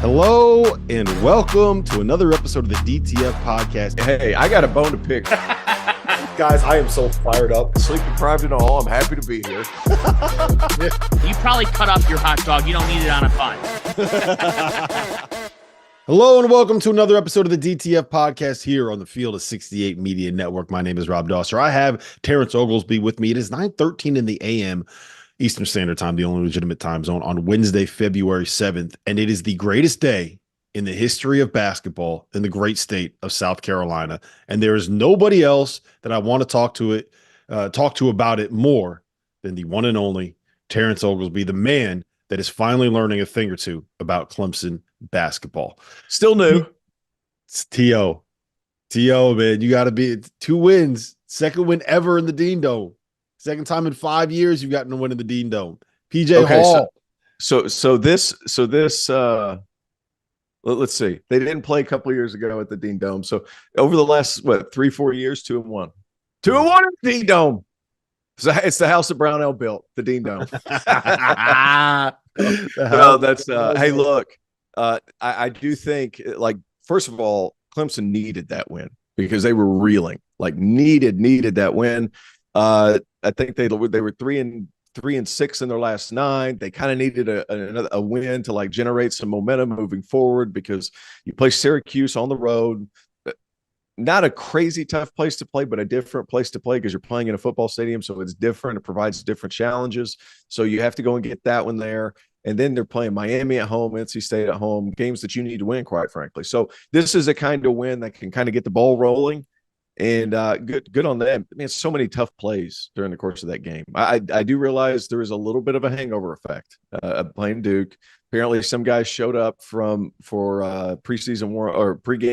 Hello and welcome to another episode of the DTF podcast. Hey, I got a bone to pick. Guys, I am so fired up. Sleep deprived and all. I'm happy to be here. You probably cut off your hot dog. You don't need it on a bun. Hello and welcome to another episode of the DTF podcast here on the Field of 68 Media Network. My name is Rob Dauster. I have Terrence Oglesby with me. It is 9:13 in the a.m. Eastern Standard Time, the only legitimate time zone, on Wednesday, February 7th. And it is the greatest day in the history of basketball in the great state of South Carolina. And there is nobody else that I want to talk to about it more than the one and only Terrence Oglesby, the man that is finally learning a thing or two about Clemson basketball. Still new. It's T.O., man. You got to be 2 wins. Second win ever in the Dean Dome. Second time in 5 years you've gotten a win in the Dean Dome. PJ Hall. So this let's see. They didn't play a couple of years ago at the Dean Dome. So over the last 3-4 years, 2-1. 2-1 in the Dean Dome. So it's the house that Brownell built, the Dean Dome. No, that's hey, look. I do think, like, first of all, Clemson needed that win because they were reeling. Like, needed that win. I think they were 3-6 in their last 9. They kind of needed a win to like generate some momentum moving forward because you play Syracuse on the road. Not a crazy tough place to play, but a different place to play because you're playing in a football stadium, so it's different. It provides different challenges. So you have to go and get that one there. And then they're playing Miami at home, NC State at home, games that you need to win, quite frankly. So this is a kind of win that can kind of get the ball rolling. And good on them. I mean, so many tough plays during the course of that game. I do realize there is a little bit of a hangover effect playing Duke. Apparently, some guys showed up for pregame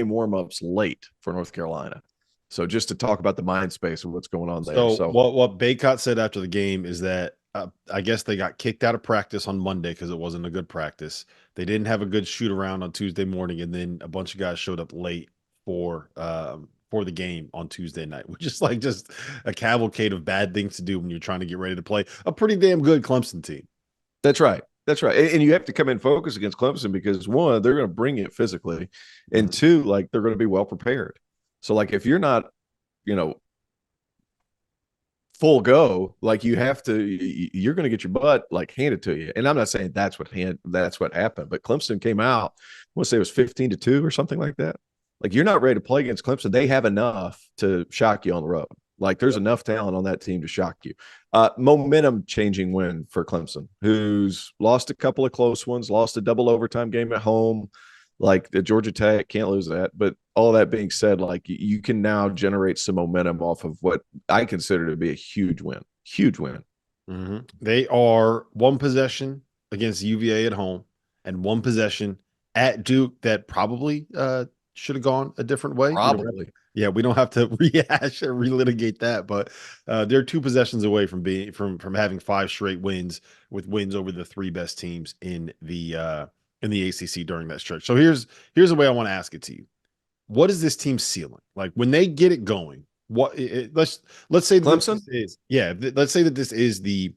warmups late for North Carolina. So just to talk about the mind space of what's going on there. So what Baycott said after the game is that I guess they got kicked out of practice on Monday because it wasn't a good practice. They didn't have a good shoot around on Tuesday morning, and then a bunch of guys showed up late for the game on Tuesday night, which is like just a cavalcade of bad things to do when you're trying to get ready to play a pretty damn good Clemson team. That's right. And you have to come in focus against Clemson because, one, they're going to bring it physically, and two, like, they're going to be well prepared. So, like, if you're not, full go, like, you're going to get your butt like handed to you. And I'm not saying that's what happened, but Clemson came out, I want to say it was 15-2 or something like that. Like, you're not ready to play against Clemson. They have enough to shock you on the road. Like, there's enough talent on that team to shock you. Momentum changing win for Clemson, who's lost a couple of close ones, lost a double overtime game at home, like the Georgia Tech, can't lose that. But all that being said, like, you can now generate some momentum off of what I consider to be a huge win. Mm-hmm. They are one possession against UVA at home and one possession at Duke that probably should have gone a different way. Probably. We don't have to rehash or relitigate that, but they're 2 possessions away from having 5 straight wins, with wins over the 3 best teams in the ACC during that stretch. So here's the way I want to ask it to you. What is this team's ceiling? Like, when they get it going, let's say Clemson let's say that this is the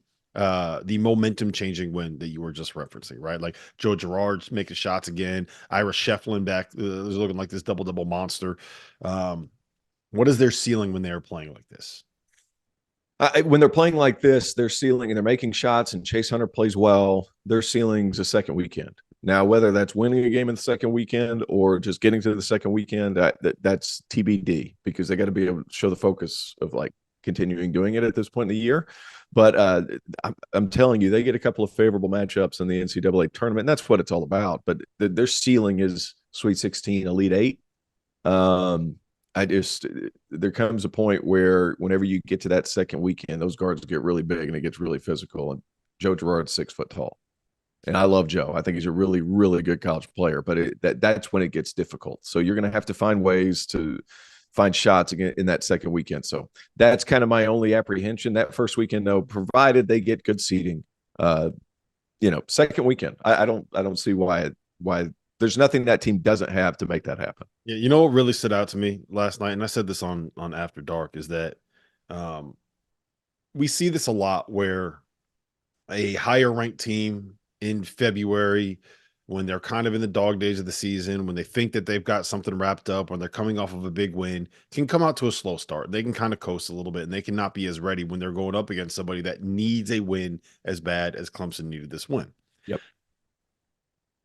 momentum changing win that you were just referencing, right? Like, Joe Girard's making shots again. Ira Shefflin back is looking like this double monster. What is their ceiling when they're playing like this? When they're playing like this, their ceiling, and they're making shots, and Chase Hunter plays well, their ceiling's a second weekend. Now, whether that's winning a game in the second weekend or just getting to the second weekend, that's TBD, because they got to be able to show the focus of, like, continuing doing it at this point in the year. But I'm telling you, they get a couple of favorable matchups in the NCAA tournament, and that's what it's all about. But their ceiling is Sweet 16, Elite 8. There comes a point where whenever you get to that second weekend, those guards get really big and it gets really physical. And Joe Girard's 6 foot tall. And I love Joe. I think he's a really, really good college player, but that's when it gets difficult. So you're going to have to find ways to find shots again in that second weekend. So that's kind of my only apprehension. That first weekend, though, provided they get good seating, second weekend, I don't see why there's nothing that team doesn't have to make that happen. Yeah, you know what really stood out to me last night, and I said this on After Dark, is that we see this a lot where a higher ranked team in February when they're kind of in the dog days of the season, when they think that they've got something wrapped up, when they're coming off of a big win, can come out to a slow start. They can kind of coast a little bit, and they cannot be as ready when they're going up against somebody that needs a win as bad as Clemson needed this win. Yep.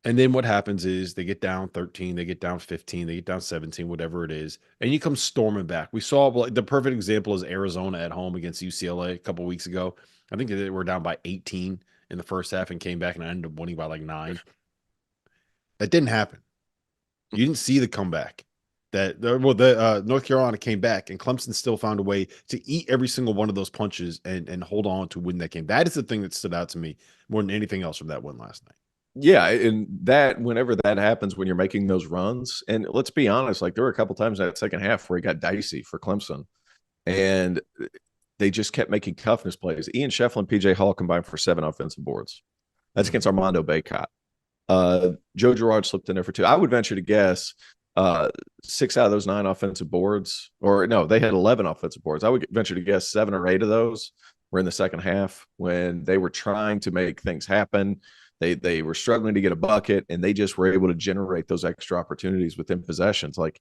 And then what happens is they get down 13, they get down 15, they get down 17, whatever it is, and you come storming back. We saw like the perfect example is Arizona at home against UCLA a couple weeks ago. I think they were down by 18 in the first half and came back and ended up winning by like 9. That didn't happen. You didn't see the comeback. North Carolina came back, and Clemson still found a way to eat every single one of those punches and hold on to win that game. That is the thing that stood out to me more than anything else from that win last night. Yeah, and that whenever that happens, when you're making those runs, and let's be honest, like there were a couple times in that second half where it got dicey for Clemson, and they just kept making toughness plays. Ian Shefflin, PJ Hall combined for 7 offensive boards. That's against Armando Bacot. Joe Girard slipped in there for 2. I would venture to guess 6 out of those 9 offensive boards, or no, they had 11 offensive boards. I would venture to guess 7 or 8 of those were in the second half when they were trying to make things happen. They were struggling to get a bucket, and they just were able to generate those extra opportunities within possessions. Like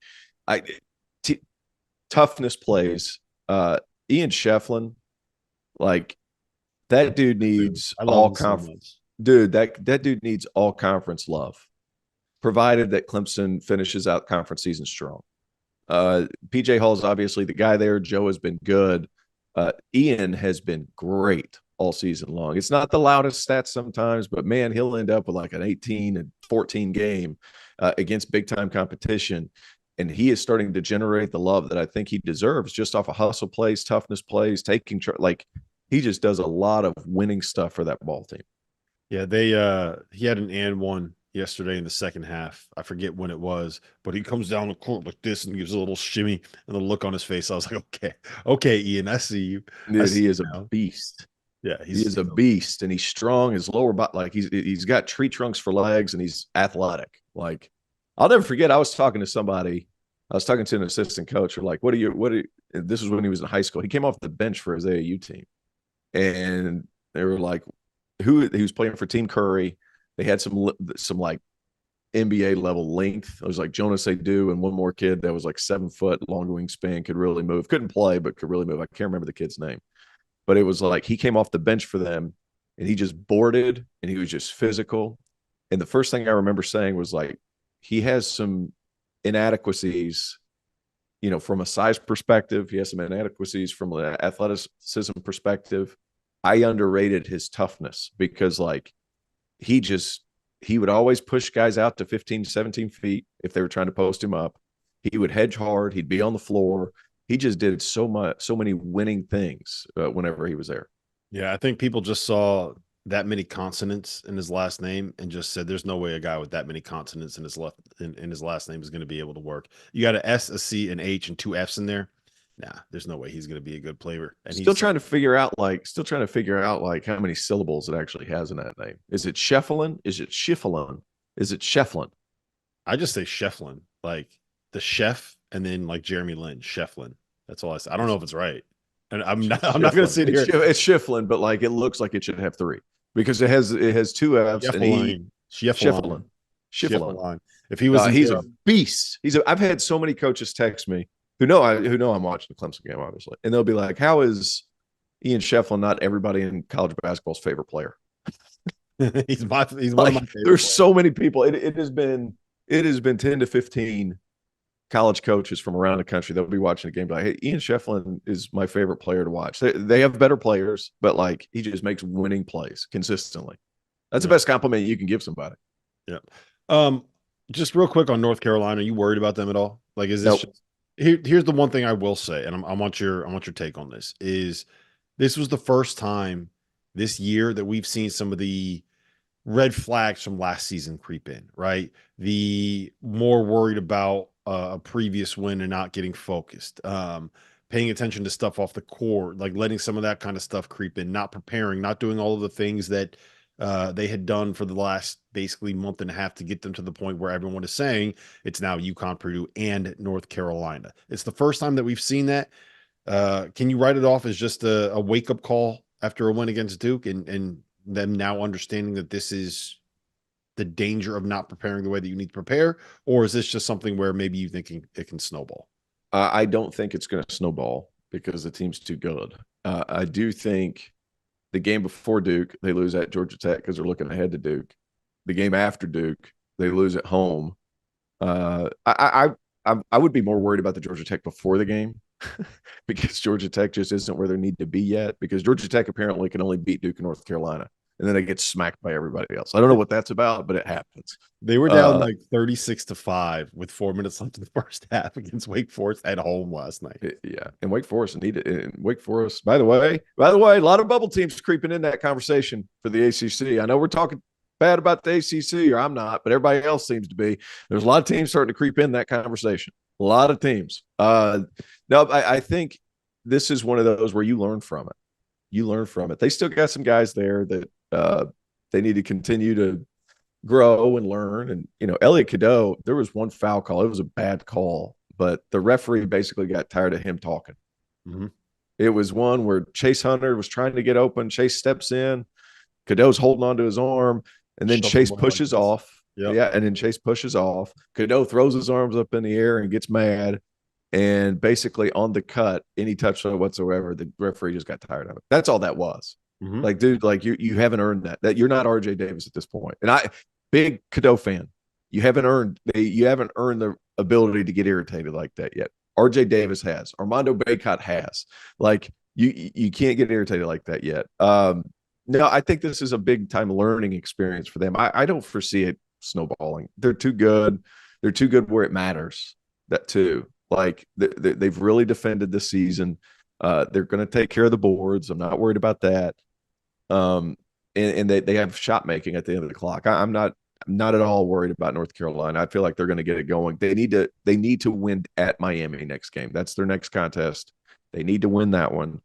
toughness plays. Ian Shefflin, like that dude needs all conference. Dude, that dude needs all conference love, provided that Clemson finishes out conference season strong. PJ Hall is obviously the guy there. Joe has been good. Ian has been great all season long. It's not the loudest stats sometimes, but man, he'll end up with like an 18 and 14 game against big time competition. And he is starting to generate the love that I think he deserves just off of hustle plays, toughness plays, taking like he just does a lot of winning stuff for that ball team. Yeah, he had an and one yesterday in the second half. I forget when it was, but he comes down the court like this and gives a little shimmy and the look on his face. I was like, okay, Ian, I see you. Dude, he is a beast. Yeah, he is a beast, and he's strong. His lower body, like he's got tree trunks for legs, and he's athletic. Like I'll never forget. I was talking to an assistant coach. Or like, what are you? This was when he was in high school. He came off the bench for his AAU team, and they were like, he was playing for Team Curry. They had some like NBA level length. It was like Jonas Adu and one more kid that was like 7 foot, long wingspan, could really move. Couldn't play, but could really move. I can't remember the kid's name. But it was like he came off the bench for them, and he just boarded, and he was just physical. And the first thing I remember saying was like, he has some inadequacies, from a size perspective. He has some inadequacies from an athleticism perspective. I underrated his toughness because like he would always push guys out to 15, 17 feet if they were trying to post him up. He would hedge hard. He'd be on the floor. He just did so many winning things whenever he was there. Yeah, I think people just saw that many consonants in his last name and just said, "There's no way a guy with that many consonants in his last name is going to be able to work." You got an S, a C, an H, and 2 Fs in there. Nah, there's no way he's going to be a good player. And still trying to figure out how many syllables it actually has in that name. Is it Shefflin? Is it Schifflin? Is it Shefflin? I just say Shefflin, like the chef, and then like Jeremy Lin, Shefflin. That's all I say. I don't know if it's right, and I'm not going to sit here. It's Schifflin, but like it looks like it should have 3 because it has 2 F's. Schifflin. If he was, he's a beast. I've had so many coaches text me who know I'm watching the Clemson game, obviously, and they'll be like, "How is Ian Shefflin not everybody in college basketball's favorite player?" he's one of my favorite. There's players. So many people. It has been 10 to 15 college coaches from around the country that will be watching the game. Like, hey, Ian Shefflin is my favorite player to watch. They have better players, but like he just makes winning plays consistently. That's the best compliment you can give somebody. Yeah. Just real quick on North Carolina, are you worried about them at all? Like, is this here's the one thing I will say, and I want your take on this. Is this was the first time this year that we've seen some of the red flags from last season creep in, right? The more worried about a previous win and not getting focused, paying attention to stuff off the court, like letting some of that kind of stuff creep in, not preparing, not doing all of the things that they had done for the last basically month and a half to get them to the point where everyone is saying it's now UConn, Purdue, and North Carolina. It's the first time that we've seen that. Can you write it off as just a wake-up call after a win against Duke and them now understanding that this is the danger of not preparing the way that you need to prepare? Or is this just something where maybe you think it can snowball? I don't think it's going to snowball because the team's too good. I do think the game before Duke, they lose at Georgia Tech because they're looking ahead to Duke. The game after Duke, they lose at home. I would be more worried about the Georgia Tech before the game because Georgia Tech just isn't where they need to be yet, because Georgia Tech apparently can only beat Duke and North Carolina, and then they get smacked by everybody else. I don't know what that's about, but it happens. They were down like 36-5 with 4 minutes left in the first half against Wake Forest at home last night. Yeah, and Wake Forest needed. And Wake Forest, by the way, a lot of bubble teams creeping in that conversation for the ACC. I know we're talking bad about the ACC, or I'm not, but everybody else seems to be. There's a lot of teams starting to creep in that conversation. A lot of teams. No, I think this is one of those where you learn from it. You learn from it. They still got some guys there that they need to continue to grow and learn. And, Elliot Cadeau, there was one foul call. It was a bad call, but the referee basically got tired of him talking. Mm-hmm. It was one where Chase Hunter was trying to get open. Chase steps in. Cadeau's holding onto his arm, and then Chase pushes off. Yep. Yeah, and then Chase pushes off. Cadeau throws his arms up in the air and gets mad. And basically on the cut, any touchdown whatsoever, the referee just got tired of it. That's all that was. Mm-hmm. Like, dude, like you haven't earned that. That you're not RJ Davis at this point. And big Cadeau fan. You haven't earned the ability to get irritated like that yet. RJ Davis has. Armando Bacot has. Like, you can't get irritated like that yet. No, I think this is a big time learning experience for them. I don't foresee it snowballing. They're too good. They're too good where it matters. That too. Like, they've really defended this season. They're going to take care of the boards. I'm not worried about that. And they have shot making at the end of the clock. I'm not at all worried about North Carolina. I feel like they're going to get it going. They need to win at Miami next game. That's their next contest. They need to win that one.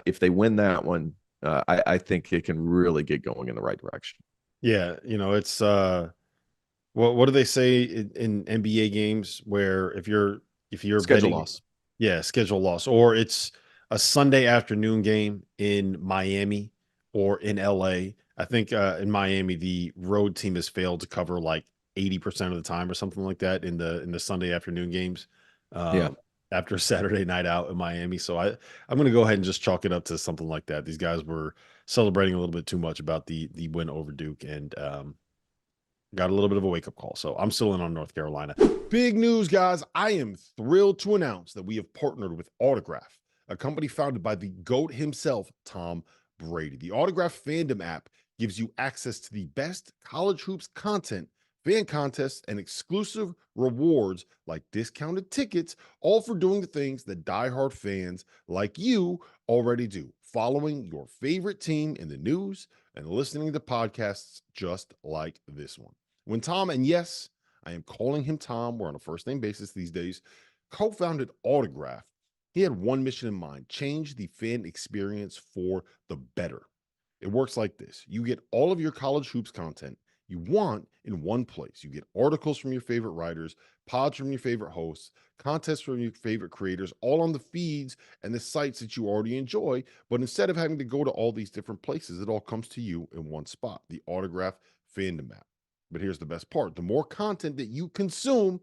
If they win that one, I think it can really get going in the right direction. Yeah, it's what do they say in NBA games where if you're Schedule betting, loss. Yeah, schedule loss, or it's a Sunday afternoon game in Miami or in LA. I think in Miami the road team has failed to cover like 80% of the time or something like that in the Sunday afternoon games. After a Saturday night out in Miami. So I'm going to go ahead and just chalk it up to something like that. These guys were celebrating a little bit too much about the win over Duke and got a little bit of a wake-up call. So I'm still in on North Carolina. Big news, guys. I am thrilled to announce that we have partnered with Autograph, a company founded by the GOAT himself, Tom Brady. The Autograph fandom app gives you access to the best college hoops content, fan contests, and exclusive rewards like discounted tickets, all for doing the things that diehard fans like you already do, following your favorite team in the news and listening to podcasts just like this one. When Tom, and yes, I am calling him Tom, we're on a first-name basis these days, co-founded Autograph, he had one mission in mind: change the fan experience for the better. It works like this. You get all of your college hoops content you want in one place. You get articles from your favorite writers, pods from your favorite hosts, contests from your favorite creators, all on the feeds and the sites that you already enjoy. But instead of having to go to all these different places, it all comes to you in one spot, the Autograph fandom app. But here's the best part. The more content that you consume,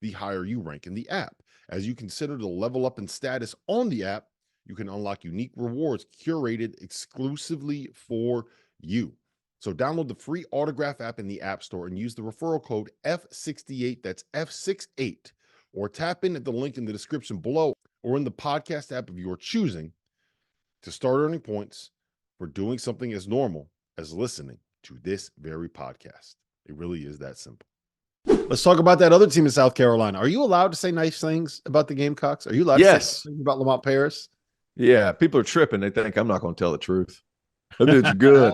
the higher you rank in the app. As you consider the level up in status on the app, you can unlock unique rewards curated exclusively for you. So download the free Autograph app in the App Store and use the referral code F68, that's F68, or tap in at the link in the description below or in the podcast app of your choosing to start earning points for doing something as normal as listening to this very podcast. It really is that simple. Let's talk about that other team in South Carolina. Are you allowed to say nice things about the Gamecocks? Are you allowed to say nice things about Lamont Paris? Yeah, people are tripping. They think I'm not going to tell the truth. Them dudes are good.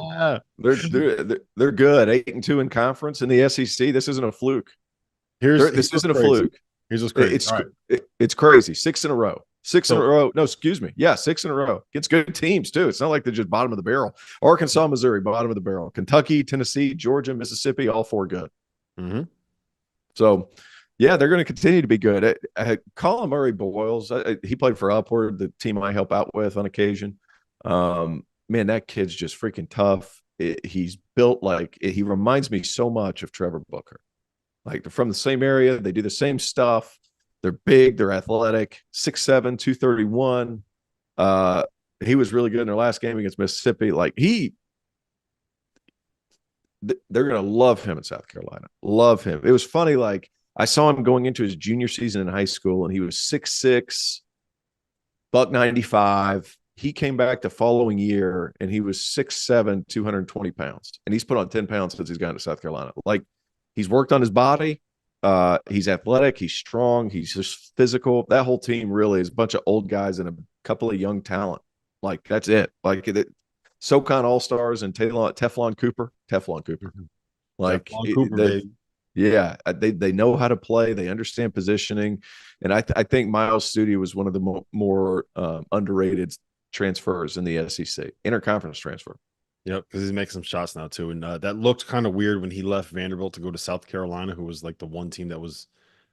They're good. 8-2 in conference in the SEC. This isn't a fluke. This isn't a fluke. Here's what's crazy. It's crazy. 6 in a row. 6 in a row. No, excuse me. Yeah, 6 in a row. Against good teams, too. It's not like they're just bottom of the barrel. Arkansas, Missouri, bottom of the barrel. Kentucky, Tennessee, Georgia, Mississippi, all 4 good. Mm-hmm. So, yeah, they're going to continue to be good. Colin Murray Boyles, he played for Upward, the team I help out with on occasion. Man, that kid's just freaking tough. he's built he reminds me so much of Trevor Booker. Like they're from the same area, they do the same stuff. They're big, they're athletic, 6'7", 231. He was really good in their last game against Mississippi. They're going to love him in South Carolina. Love him. It was funny. Like I saw him going into his junior season in high school, and he was 6'6", $195. He came back the following year, and he was 6'7", 220 pounds. And he's put on 10 pounds since he's gotten to South Carolina. Like he's worked on his body. He's athletic. He's strong. He's just physical. That whole team really is a bunch of old guys and a couple of young talent. Like that's it. SoCon All-Stars and Teflon Cooper. Like Teflon Cooper, they know how to play. They understand positioning. And I think Miles Studi was one of the more underrated transfers in the SEC, interconference transfer. Yep, because he's making some shots now too. And that looked kind of weird when he left Vanderbilt to go to South Carolina, who was like the one team that was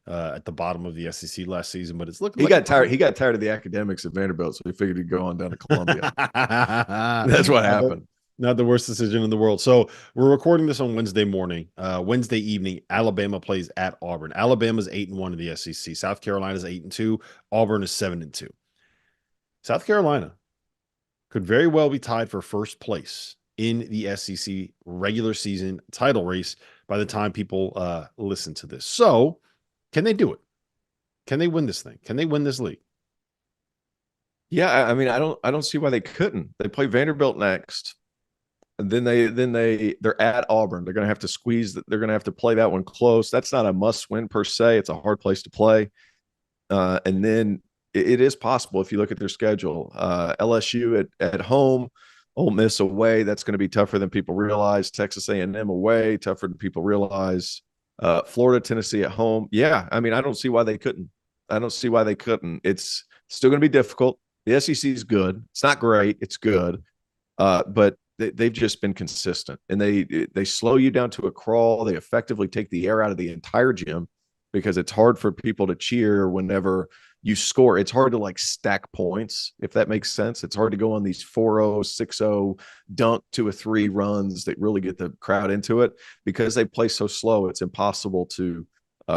at the bottom of the SEC last season. But it's looking he got tired. He got tired of the academics at Vanderbilt, so he figured he'd go on down to Columbia. That's what happened. Not the worst decision in the world. So we're recording this on Wednesday morning. Wednesday evening, Alabama plays at Auburn. Alabama's 8-1 in the SEC. South Carolina's 8-2. Auburn is 7-2. South Carolina could very well be tied for first place in the SEC regular season title race by the time people listen to this. So can they do it? Can they win this thing? Can they win this league? Yeah, I mean, I don't see why they couldn't. They play Vanderbilt next. And then they're at Auburn. They're going to have to squeeze. They're going to have to play that one close. That's not a must win per se. It's a hard place to play. And then it is possible if you look at their schedule. LSU at home, Ole Miss away. That's going to be tougher than people realize. Texas A&M away, tougher than people realize. Florida, Tennessee at home. Yeah, I mean, I don't see why they couldn't. It's still going to be difficult. The SEC is good. It's not great. It's good. But they've just been consistent, and they slow you down to a crawl. They effectively take the air out of the entire gym because it's hard for people to cheer whenever you score. It's hard to stack points, if that makes sense. It's hard to go on these 4-0, 6-0 dunk 2 or 3 runs that really get the crowd into it because they play so slow. It's impossible to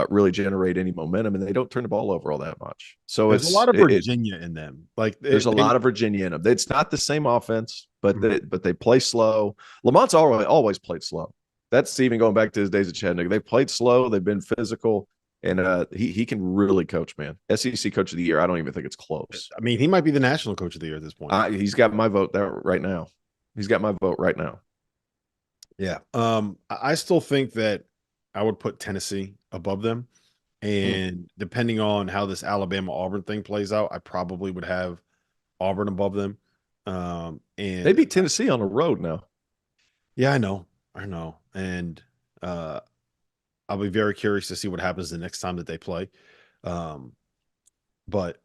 really generate any momentum, and they don't turn the ball over all that much. So there's a lot of Virginia in them. There's a lot of Virginia in them. It's not the same offense, but they play slow. Lamont's always played slow. That's even going back to his days at Chattanooga. They played slow. They've been physical, and he can really coach, man. SEC Coach of the Year. I don't even think it's close. I mean, he might be the National Coach of the Year at this point. He's got my vote there right now. Yeah. I still think that I would put Tennessee above them. And depending on how this Alabama-Auburn thing plays out, I probably would have Auburn above them. And they beat Tennessee on the road now. Yeah, I know. And I'll be very curious to see what happens the next time that they play. But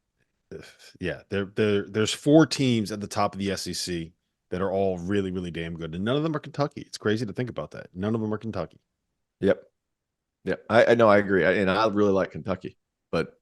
yeah, there's 4 teams at the top of the SEC that are all really, really damn good. And none of them are Kentucky. It's crazy to think about that. None of them are Kentucky. Yep. Yeah, I know. I agree. And I really like Kentucky, but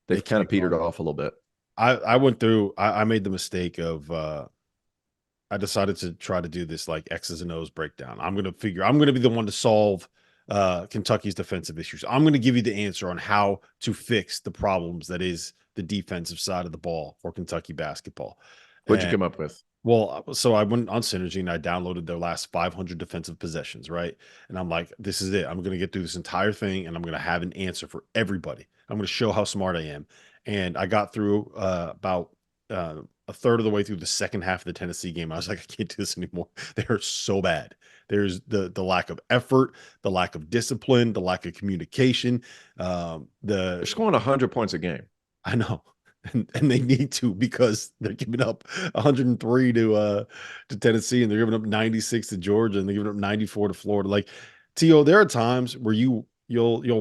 they kind of petered off a little bit. I went through, I made the mistake of, I decided to try to do this X's and O's breakdown. I'm going to be the one to solve Kentucky's defensive issues. I'm going to give you the answer on how to fix the problems that is the defensive side of the ball for Kentucky basketball. What'd you come up with? Well, so I went on Synergy and I downloaded their last 500 defensive possessions, right? And I'm like, this is it. I'm going to get through this entire thing, and I'm going to have an answer for everybody. I'm going to show how smart I am. And I got through about a third of the way through the second half of the Tennessee game. I was like, I can't do this anymore. They are so bad. There's the lack of effort, the lack of discipline, the lack of communication. They're scoring 100 points a game. I know. And they need to, because they're giving up 103 to Tennessee, and they're giving up 96 to Georgia, and they're giving up 94 to Florida. T.O., there are times where you'll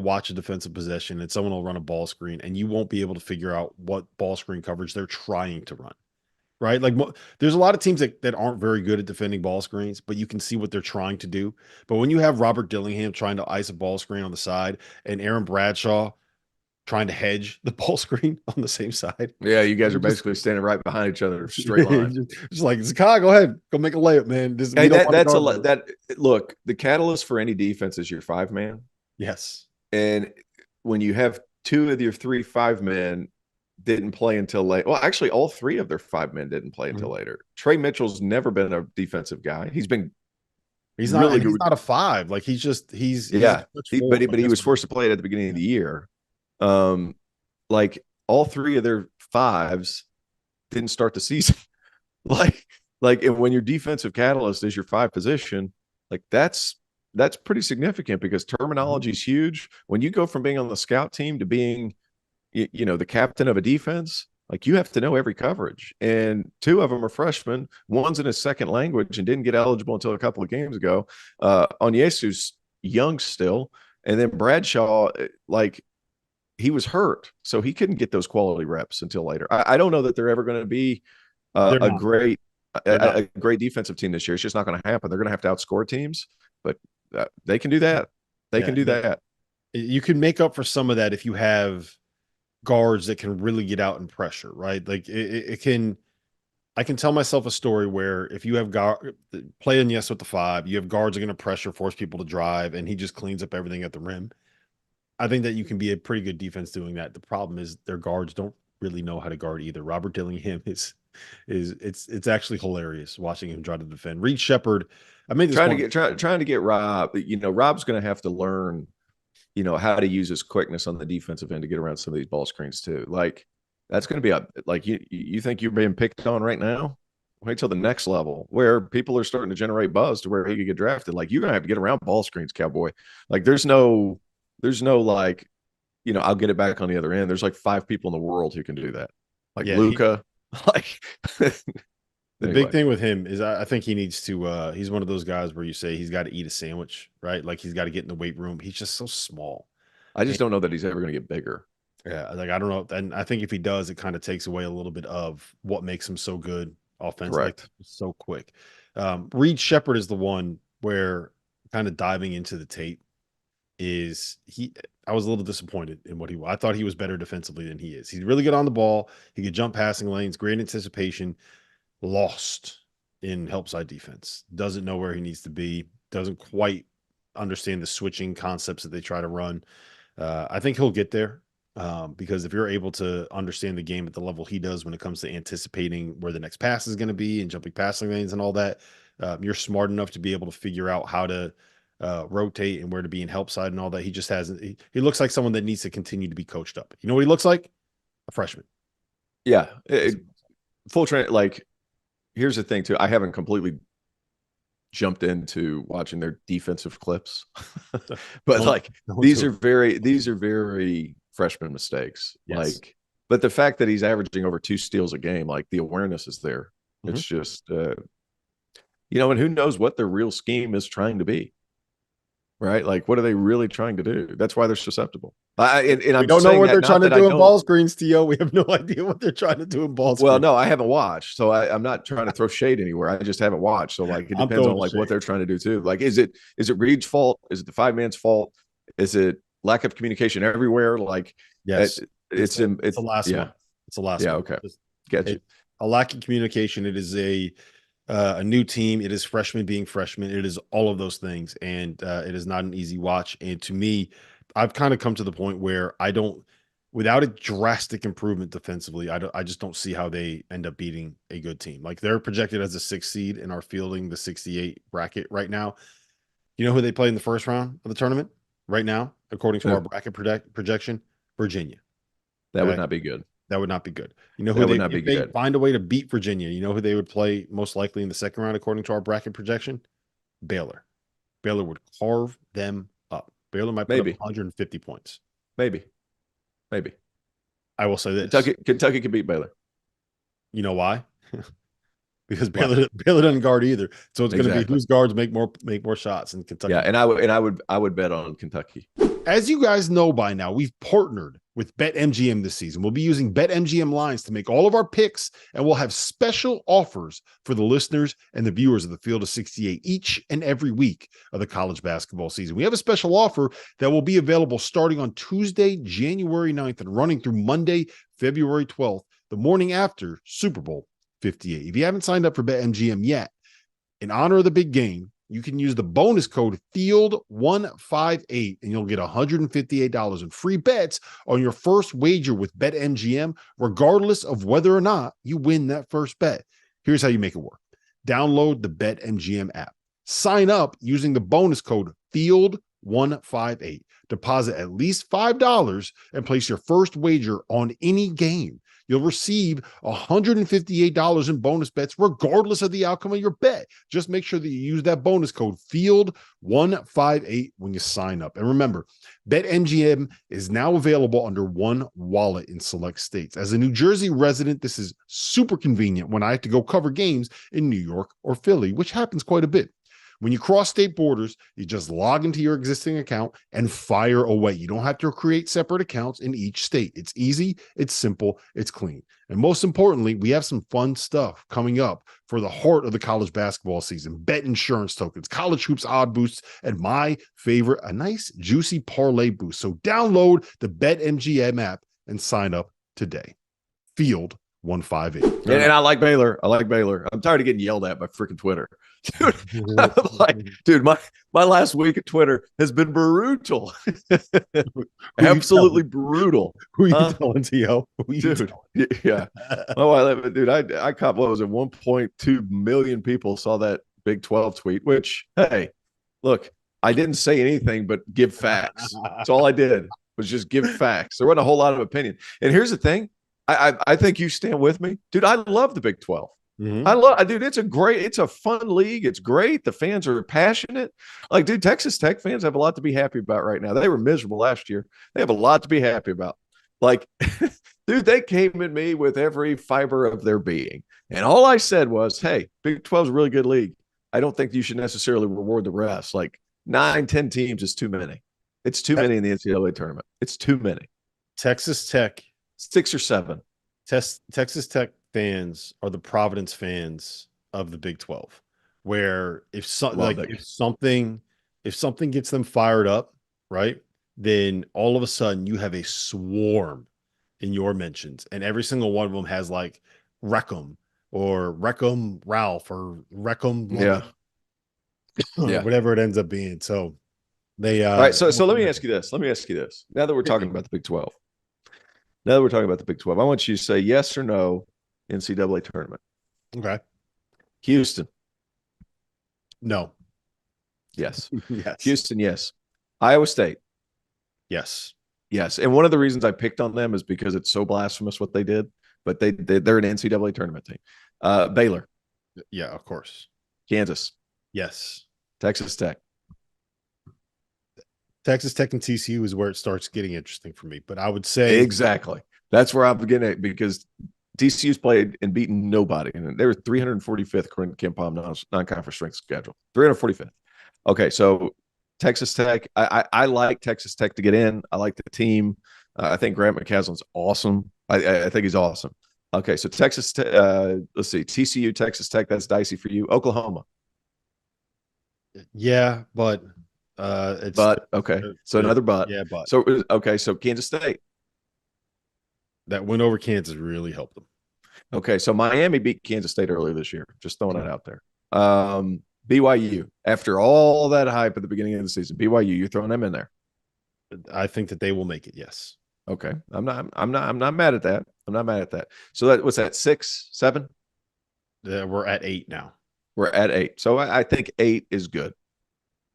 watch a defensive possession and someone will run a ball screen and you won't be able to figure out what ball screen coverage they're trying to run, right? There's a lot of teams that aren't very good at defending ball screens, but you can see what they're trying to do. But when you have Robert Dillingham trying to ice a ball screen on the side and Aaron Bradshaw trying to hedge the ball screen on the same side. Yeah, you guys are basically standing right behind each other, straight line. Just like, Zakai, go ahead, go make a layup, man. Hey, that's a lot. That look, the catalyst for any defense is your 5-man. Yes, and when you have 2 of your 3 5-men didn't play until late. Well, actually, all 3 of their 5-men didn't play until later. Trey Mitchell's never been a defensive guy. He's really he's not a 5. Like he's but he was forced to play it at the beginning of the year. Like all 3 of their 5s didn't start the season. like when your defensive catalyst is your 5 position, like that's pretty significant because terminology is huge. When you go from being on the scout team to being, the captain of a defense, like you have to know every coverage. And 2 of them are freshmen. One's in his second language and didn't get eligible until a couple of games ago. Onyesu's young still. And then Bradshaw, like he was hurt, so he couldn't get those quality reps until later. I don't know that they're ever going to be a great defensive team this year. It's just not going to happen. They're going to have to outscore teams, but they can do that. They can do that. You can make up for some of that if you have guards that can really get out and pressure, right? Like I can tell myself a story where if you have playing with the 5, you have guards that are going to pressure, force people to drive, and he just cleans up everything at the rim. I think that you can be a pretty good defense doing that. The problem is their guards don't really know how to guard either. Robert Dillingham it's actually hilarious watching him try to defend. Reed Shepherd, I made this trying to get Rob. Rob's going to have to learn, how to use his quickness on the defensive end to get around some of these ball screens too. Like that's going to be you think you're being picked on right now? Wait till the next level where people are starting to generate buzz to where he could get drafted. Like you're going to have to get around ball screens, Cowboy. Like there's no like, I'll get it back on the other end. There's like 5 people in the world who can do that. Like Luka. The big thing with him is I think he needs to he's one of those guys where you say he's got to eat a sandwich, right? Like he's got to get in the weight room. He's just so small. I just don't know that he's ever going to get bigger. Yeah, like I don't know. And I think if he does, it kind of takes away a little bit of what makes him so good offensively. Correct. Like, so quick. Reed Shepherd is the one where kind of diving into the tape I was a little disappointed in what I thought he was better defensively than he is. He's really good on the ball. He could jump passing lanes, great anticipation, lost in help side defense. Doesn't know where he needs to be. Doesn't quite understand the switching concepts that they try to run. I think he'll get there because if you're able to understand the game at the level he does when it comes to anticipating where the next pass is going to be and jumping passing lanes and all that, you're smart enough to be able to figure out how to rotate and where to be in help side and all that. He just hasn't. He looks like someone that needs to continue to be coached up. You know what he looks like? A freshman. Yeah, full train. Like, here's the thing too. I haven't completely jumped into watching their defensive clips, but these are very freshman mistakes. Yes. But the fact that he's averaging over 2 steals a game, like the awareness is there. Mm-hmm. It's just, and who knows what their real scheme is trying to be. Right? Like, what are they really trying to do? That's why they're susceptible. We don't know what they're trying to do in ball screens, T.O. We have no idea what they're trying to do in ball screens. Well, no, I haven't watched, so I'm not trying to throw shade anywhere. I just haven't watched. So, it depends on, what they're trying to do, too. Like, is it Reed's fault? Is it the 5-man's fault? Is it lack of communication everywhere? Like, yes. It's the last one. It's the last one. Yeah, okay. Gotcha. A lack of communication. It is a new team. It is freshmen being freshmen. It is all of those things. And it is not an easy watch. And to me, I've kind of come to the point where without a drastic improvement defensively, I just don't see how they end up beating a good team. Like they're projected as a 6th seed and are fielding the 68 bracket right now. You know who they play in the first round of the tournament right now, according to our bracket projection? Virginia. That would not be good. That would not be good. You know who they find a way to beat Virginia. You know who they would play most likely in the second round, according to our bracket projection? Baylor. Baylor would carve them up. Baylor might put up 150 points. Maybe. I will say this. Kentucky could beat Baylor. You know why? because Baylor doesn't guard either. So it's going to be whose guards make more shots in Kentucky. Yeah, and I would bet on Kentucky. As you guys know by now, we've partnered with BetMGM this season. We'll be using BetMGM lines to make all of our picks, and we'll have special offers for the listeners and the viewers of the Field of 68 each and every week of the college basketball season. We have a special offer that will be available starting on Tuesday, January 9th and running through Monday, February 12th, the morning after Super Bowl 58. If you haven't signed up for BetMGM yet, in honor of the big game, you can use the bonus code FIELD158 and you'll get $158 in free bets on your first wager with BetMGM, regardless of whether or not you win that first bet. Here's how you make it work. Download the BetMGM app. Sign up using the bonus code FIELD158. Deposit at least $5 and place your first wager on any game. You'll receive $158 in bonus bets regardless of the outcome of your bet. Just make sure that you use that bonus code FIELD158 when you sign up. And remember, BetMGM is now available under one wallet in select states. As a New Jersey resident, this is super convenient when I have to go cover games in New York or Philly, which happens quite a bit. When you cross state borders, you just log into your existing account and fire away. You don't have to create separate accounts in each state. It's easy, it's simple, it's clean. And most importantly, we have some fun stuff coming up for the heart of the college basketball season. Bet insurance tokens, college hoops odd boosts, and my favorite, a nice juicy parlay boost. So download the BetMGM app and sign up today. Field 158. And I like Baylor. I'm tired of getting yelled at by freaking Twitter. Dude, my last week at Twitter has been brutal. Absolutely brutal. Who you telling, T.O.? Dude, yeah. Oh, dude, I caught, what was it, 1.2 million people saw that Big 12 tweet, which, hey, look, I didn't say anything but give facts. That's all I did was just give facts. There wasn't a whole lot of opinion. And here's the thing. I think you stand with me. Dude, I love the Big 12. Mm-hmm. Dude, it's a fun league. It's great. The fans are passionate. Like, dude, Texas Tech fans have a lot to be happy about right now. They were miserable last year. They have a lot to be happy about. Like, dude, they came at me with every fiber of their being. And all I said was, hey, Big 12 is a really good league. I don't think you should necessarily reward the rest. Like 9, 10 teams is too many. It's too many in the NCAA tournament. It's too many. Texas Tech. 6 or 7. Texas Tech fans are the Providence fans of the Big 12, where if something gets them fired up, right, then all of a sudden you have a swarm in your mentions, and every single one of them has like Wreckham or Wreckham Ralph or Wreckham, whatever it ends up being. So they all right. So let me ask you this. Now that we're talking about the Big 12. I want you to say yes or no NCAA tournament. Okay. Houston. No. Yes. Yes. Houston, yes. Iowa State. Yes. Yes. And one of the reasons I picked on them is because it's so blasphemous what they did, but they're an NCAA tournament team. Baylor. Yeah, of course. Kansas. Yes. Texas Tech. Texas Tech and TCU is where it starts getting interesting for me. But I would say exactly that's where I'm beginning at, because TCU's played and beaten nobody, and they were 345th according to KenPom non-conference strength schedule. 345th. Okay, so Texas Tech. I like Texas Tech to get in. I like the team. I think Grant McCaslin's awesome. I think he's awesome. Okay, so Texas. Let's see, TCU, Texas Tech. That's dicey for you. Oklahoma. Yeah, but. Okay. So another but. Yeah, but. So okay. So Kansas State. That win over Kansas really helped them. Okay. So Miami beat Kansas State earlier this year. Just throwing it out there. BYU. After all that hype at the beginning of the season, BYU, you're throwing them in there. I think that they will make it. Yes. Okay. I'm not mad at that. So what's that? 6, 7? We're at 8 now. We're at 8. So I think 8 is good.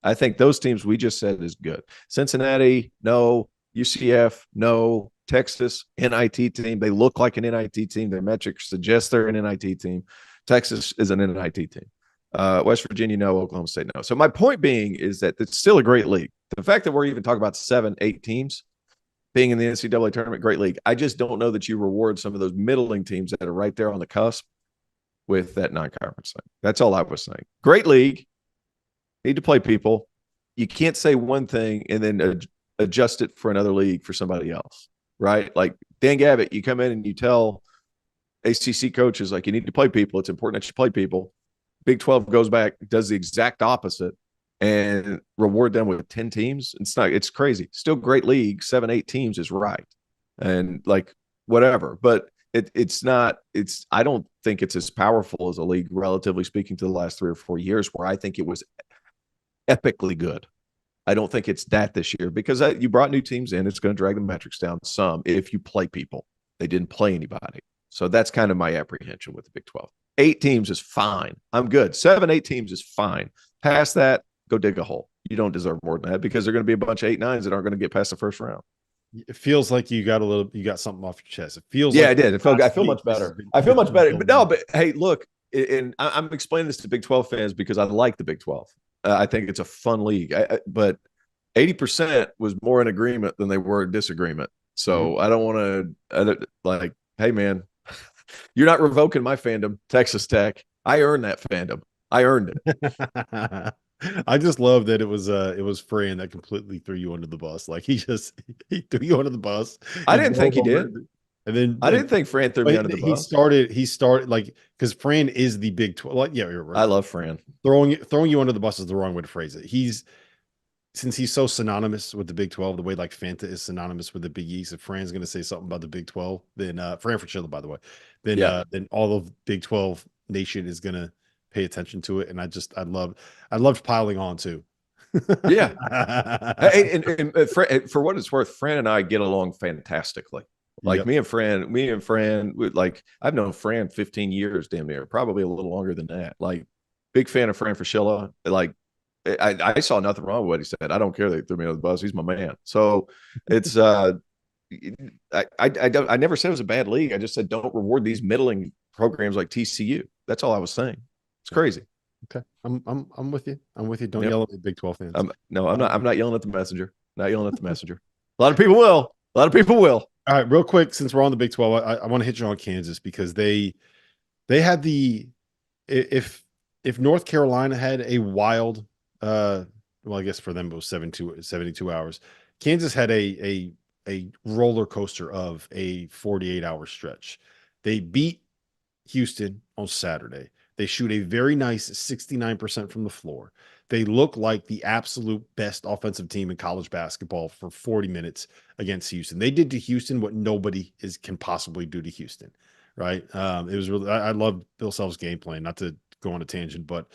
I think those teams we just said is good. Cincinnati, no. UCF, no. Texas, NIT team. They look like an NIT team. Their metrics suggest they're an NIT team. Texas is an NIT team. West Virginia, no. Oklahoma State, no. So my point being is that it's still a great league. The fact that we're even talking about 7, 8 teams being in the NCAA tournament, great league. I just don't know that you reward some of those middling teams that are right there on the cusp with that non-conference thing. That's all I was saying. Great league. Need to play people. You can't say one thing and then adjust it for another league for somebody else, right? Like Dan Gavitt, you come in and you tell ACC coaches, like, you need to play people. It's important that you play people. Big 12 goes back, does the exact opposite, and reward them with 10 teams. It's crazy. Still great league. 7-8 teams is right. And like whatever, but I don't think it's as powerful as a league, relatively speaking, to the last 3 or 4 years, where I think it was epically good. I don't think it's that this year, because you brought new teams in. It's going to drag the metrics down some if you play people. They didn't play anybody. So that's kind of my apprehension with the Big 12. 8 teams is fine. I'm good. 7-8 teams is fine. Past that, go dig a hole. You don't deserve more than that, because they're going to be a bunch of 8-9s that aren't going to get past the first round. It feels like you got something off your chest. It feels I like did. I feel much better. I feel much better. But hey, look, and I'm explaining this to Big 12 fans because I like the Big 12. I think it's a fun league. But 80% was more in agreement than they were in disagreement. So I don't want to like, hey man, you're not revoking my fandom, Texas Tech. I earned that fandom. I earned it. I just love that it was Fran that completely threw you under the bus. Like he threw you under the bus. I didn't think he did. And then I didn't think Fran threw me under the bus. He started like, because Fran is the Big 12. Like, yeah, you're right. I love Fran. Throwing you under the bus is the wrong way to phrase it. Since he's so synonymous with the Big 12, the way like Fanta is synonymous with the Big East, if Fran's going to say something about the Big 12, then Fran Fraschilla, by the way, then all of Big 12 Nation is going to pay attention to it. And I loved piling on too. Yeah. and for what it's worth, Fran and I get along fantastically. Like me and Fran, like I've known Fran 15 years, damn near, probably a little longer than that. Like big fan of Fran Fraschilla. Like I saw nothing wrong with what he said. I don't care that he threw me under the bus. He's my man. So it's I never said it was a bad league. I just said don't reward these middling programs like TCU. That's all I was saying. It's crazy. Okay, I'm with you. I'm with you. Don't yell at me, Big 12 fans. I'm not yelling at the messenger. Not yelling at the messenger. A lot of people will. All right, real quick, since we're on the Big 12, I want to hit you on Kansas, because they had if North Carolina had a wild, well, I guess for them it was 72 hours. Kansas had a roller coaster of a 48-hour stretch. They beat Houston on Saturday. They shoot a very nice 69% from the floor. They look like the absolute best offensive team in college basketball for 40 minutes against Houston. They did to Houston what nobody can possibly do to Houston, right? It was really, I love Bill Self's game plan, not to go on a tangent, but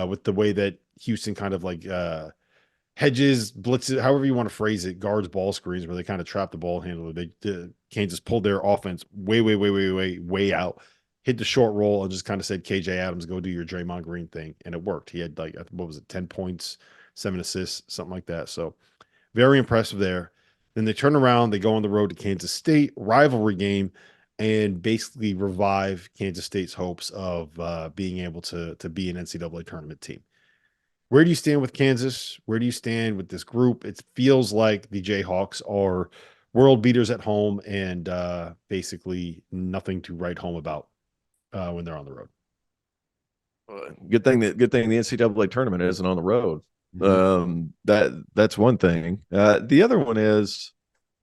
with the way that Houston kind of like hedges, blitzes, however you want to phrase it, guards ball screens where they kind of trap the ball handler. Kansas pulled their offense way out, hit the short roll, and just kind of said, KJ Adams, go do your Draymond Green thing. And it worked. He had 10 points, 7 assists, something like that. So very impressive there. Then they turn around, they go on the road to Kansas State, rivalry game, and basically revive Kansas State's hopes of being able to be an NCAA tournament team. Where do you stand with Kansas? Where do you stand with this group? It feels like the Jayhawks are world beaters at home and basically nothing to write home about when they're on the road. Good thing the NCAA tournament isn't on the road. That's one thing. The other one is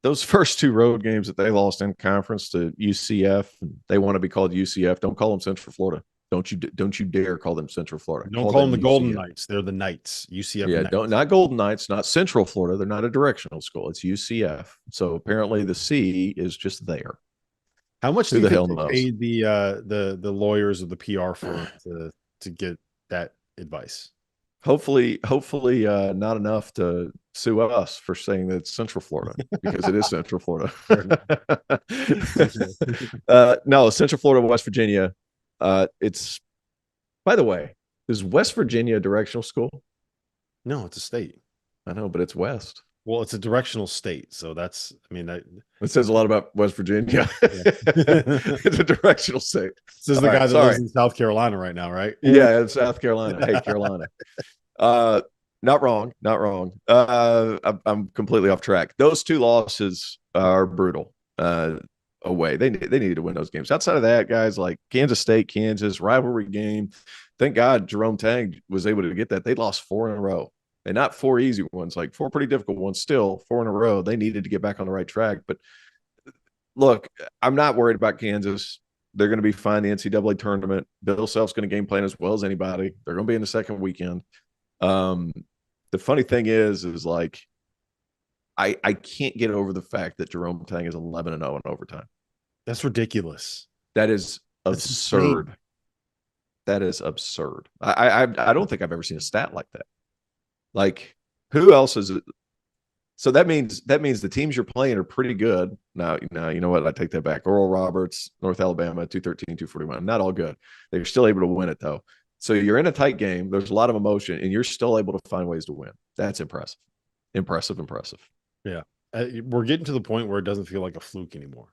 those first 2 road games that they lost in conference to UCF. They want to be called UCF. Don't call them Central Florida. Don't you dare call them Central Florida. Don't call them the UCF. Golden Knights. They're the Knights. UCF. Yeah, Knights. Not Golden Knights, not Central Florida. They're not a directional school. It's UCF. So apparently the C is just there. How much do you think they paid the lawyers or the PR firm to get that advice? Hopefully not enough to sue us for saying that it's Central Florida, because it is Central Florida. No, Central Florida, West Virginia. It's, by the way, is West Virginia a directional school? No, it's a state. I know, but it's West. Well, it's a directional state, so it says a lot about West Virginia. It's a directional state. This is the guy that lives in South Carolina right now, right? Yeah, it's South Carolina. Hey, Carolina. Not wrong. I'm completely off track. Those 2 losses are brutal. away. They needed to win those games. Outside of that, guys like Kansas State, Kansas, rivalry game. Thank God Jerome Tang was able to get that. They lost 4 in a row. And not 4 easy ones, like 4 pretty difficult ones, still 4 in a row. They needed to get back on the right track. But look, I'm not worried about Kansas. They're going to be fine in the NCAA tournament. Bill Self's going to game plan as well as anybody. They're going to be in the second weekend. The funny thing is like, I can't get over the fact that Jerome Tang is 11-0 in overtime. That's ridiculous. That is absurd. That is absurd. I don't think I've ever seen a stat like that. Like, who else is it? So that means the teams you're playing are pretty good. Now, you know what? I take that back. Oral Roberts, North Alabama, 213, 241. Not all good. They're still able to win it, though. So you're in a tight game. There's a lot of emotion, and you're still able to find ways to win. That's impressive. Impressive. Yeah. We're getting to the point where it doesn't feel like a fluke anymore,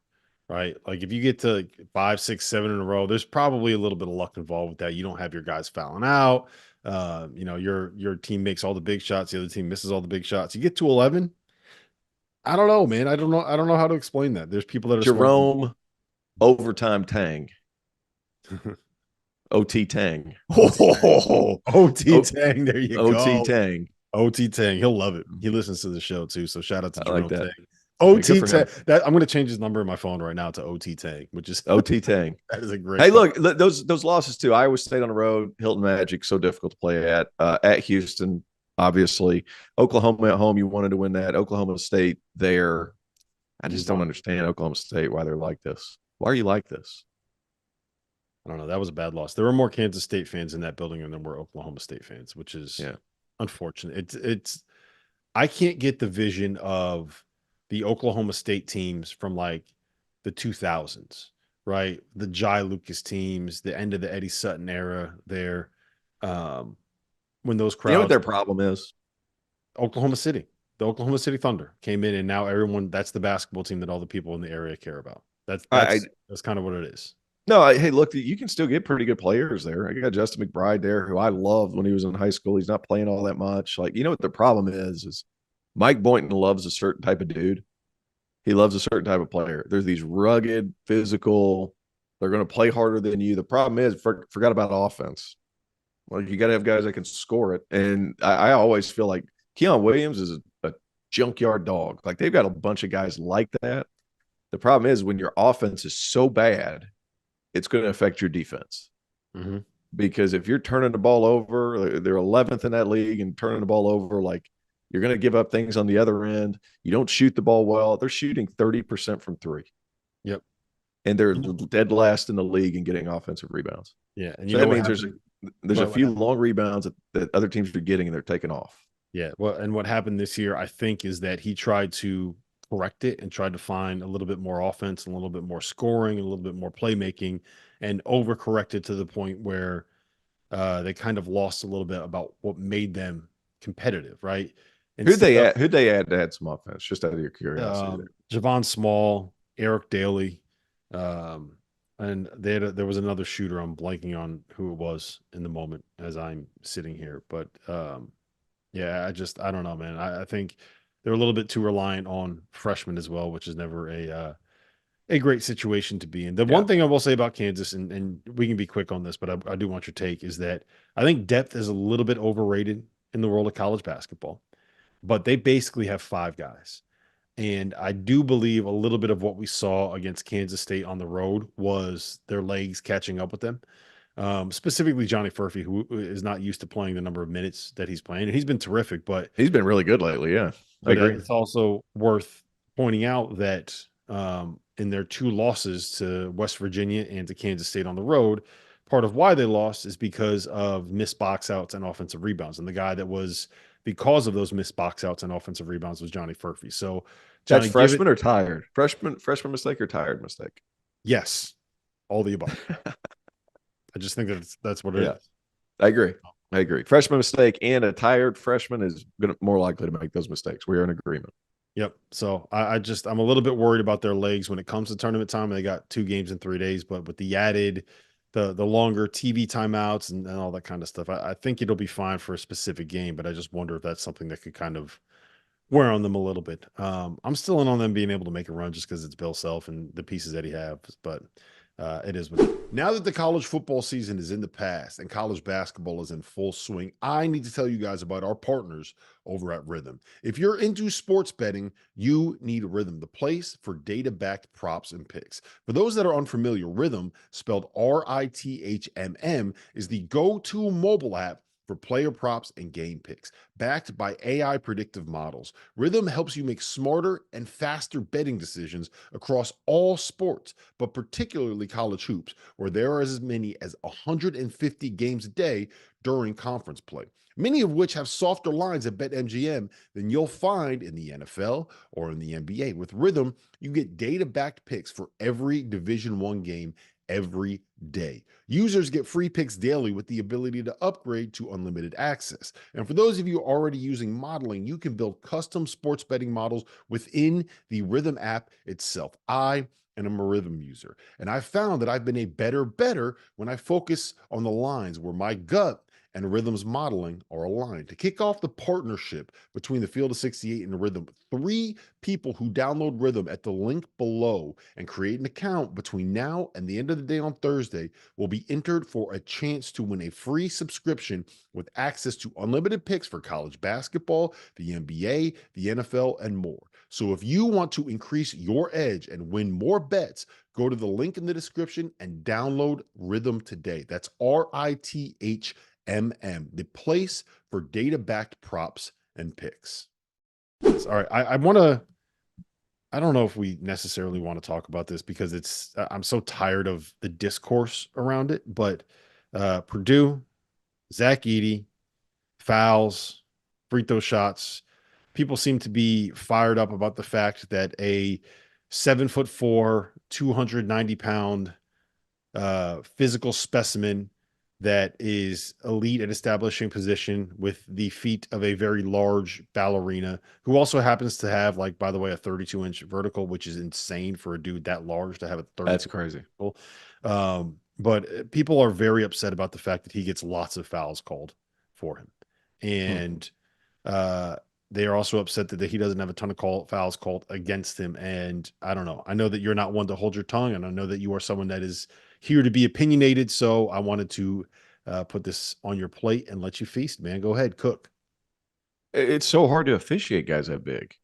right? Like, if you get to 5, 6, 7 in a row, there's probably a little bit of luck involved with that. You don't have your guys fouling out. Your team makes all the big shots. The other team misses all the big shots. You get to 11. I don't know, man. I don't know how to explain that. There's people that are Jerome overtime Tang. OT Tang. OT Tang. There you go. OT Tang. OT Tang. He'll love it. He listens to the show too. So shout out to Jerome Tang. OT Tang. I'm going to change his number in my phone right now to OT Tang, which is OT Tang. That is a great. Hey, look, those losses too. Iowa State on the road, Hilton Magic, so difficult to play at Houston, obviously. Oklahoma at home, you wanted to win that. Oklahoma State there. I just don't understand Oklahoma State, why they're like this. Why are you like this? I don't know. That was a bad loss. There were more Kansas State fans in that building than there were Oklahoma State fans, which is unfortunate. It's I can't get the vision of the Oklahoma State teams from like the 2000s, right? The Jai Lucas teams, the end of the Edey Sutton era there. When those crowds, you know what their problem is? Oklahoma City. The Oklahoma City Thunder came in, and now that's the basketball team that all the people in the area care about. That's kind of what it is. No, hey, look, you can still get pretty good players there. I got Justin McBride there, who I loved when he was in high school. He's not playing all that much. Like, you know what the problem is Mike Boynton loves a certain type of dude. He loves a certain type of player. There's these rugged, physical, they're going to play harder than you. The problem is, forgot about offense. Like, you got to have guys that can score it. And I always feel like Keon Williams is a junkyard dog. Like, they've got a bunch of guys like that. The problem is when your offense is so bad, it's going to affect your defense. Mm-hmm. Because if you're turning the ball over, they're 11th in that league and turning the ball over, like, you're going to give up things on the other end. You don't shoot the ball well. They're shooting 30% from 3. Yep. And they're dead last in the league in getting offensive rebounds. Yeah. And so that means there's a few long rebounds that other teams are getting and they're taking off. Yeah. Well, and what happened this year, I think, is that he tried to correct it and tried to find a little bit more offense, and a little bit more scoring, and a little bit more playmaking, and overcorrected to the point where they kind of lost a little bit about what made them competitive, right? Who'd they add to add some offense, just out of your curiosity? Javon Small, Eric Daly, and there was another shooter. I'm blanking on who it was in the moment as I'm sitting here, but I don't know, man. I think they're a little bit too reliant on freshmen as well, which is never a great situation to be in. The one thing I will say about Kansas, and we can be quick on this, but I do want your take, is that I think depth is a little bit overrated in the world of college basketball. But they basically have 5 guys. And I do believe a little bit of what we saw against Kansas State on the road was their legs catching up with them. Specifically Johnny Furphy, who is not used to playing the number of minutes that he's playing. And he's been terrific, but he's been really good lately. Yeah. I agree. It's also worth pointing out that in their 2 losses to West Virginia and to Kansas State on the road, part of why they lost is because of missed box outs and offensive rebounds. And the guy that was because of those missed box outs and offensive rebounds was Johnny Furphy. So that's freshman or tired? Freshman mistake or tired mistake? Yes. All the above. I just think that's what it is. I agree. Freshman mistake and a tired freshman is more likely to make those mistakes. We are in agreement. Yep. So I'm a little bit worried about their legs when it comes to tournament time. They got 2 games in 3 days, but with the added the longer TV timeouts and all that kind of stuff, I think it'll be fine for a specific game, but I just wonder if that's something that could kind of wear on them a little bit. I'm still in on them being able to make a run just because it's Bill Self and the pieces that he has, but it is what it is. Now that the college football season is in the past and college basketball is in full swing, I need to tell you guys about our partners over at Rhythm. If you're into sports betting, you need Rhythm, the place for data-backed props and picks. For those that are unfamiliar, Rhythm, spelled RITHMM, is the go-to mobile app for player props and game picks. Backed by AI predictive models, Rhythm helps you make smarter and faster betting decisions across all sports, but particularly college hoops, where there are as many as 150 games a day during conference play, many of which have softer lines at BetMGM than you'll find in the NFL or in the NBA. With Rhythm, you get data-backed picks for every Division I game every day. Users get free picks daily with the ability to upgrade to unlimited access. And for those of you already using modeling, you can build custom sports betting models within the Rhythm app itself. I am a Rhythm user, and I found that I've been a better bettor when I focus on the lines where my gut and Rhythm's modeling are aligned. To kick off the partnership between the Field of 68 and Rhythm, 3 people who download Rhythm at the link below and create an account between now and the end of the day on Thursday will be entered for a chance to win a free subscription with access to unlimited picks for college basketball, the NBA, the NFL, and more. So if you want to increase your edge and win more bets, go to the link in the description and download Rhythm today. That's RITHMM, the place for data-backed props and picks. All right, I don't know if we necessarily want to talk about this because I'm so tired of the discourse around it, but Purdue, Zach Edey, fouls, free throw shots. People seem to be fired up about the fact that a 7'4", 290-pound physical specimen that is elite at establishing position with the feet of a very large ballerina who also happens to have, like, by the way, a 32-inch vertical, which is insane for a dude that large to have a 32. That's crazy. But people are very upset about the fact that he gets lots of fouls called for him. And they are also upset that he doesn't have a ton of fouls called against him. And I don't know. I know that you're not one to hold your tongue, and I know that you are someone that is here to be opinionated. So I wanted to put this on your plate and let you feast, man. Go ahead, cook. It's so hard to officiate guys that big.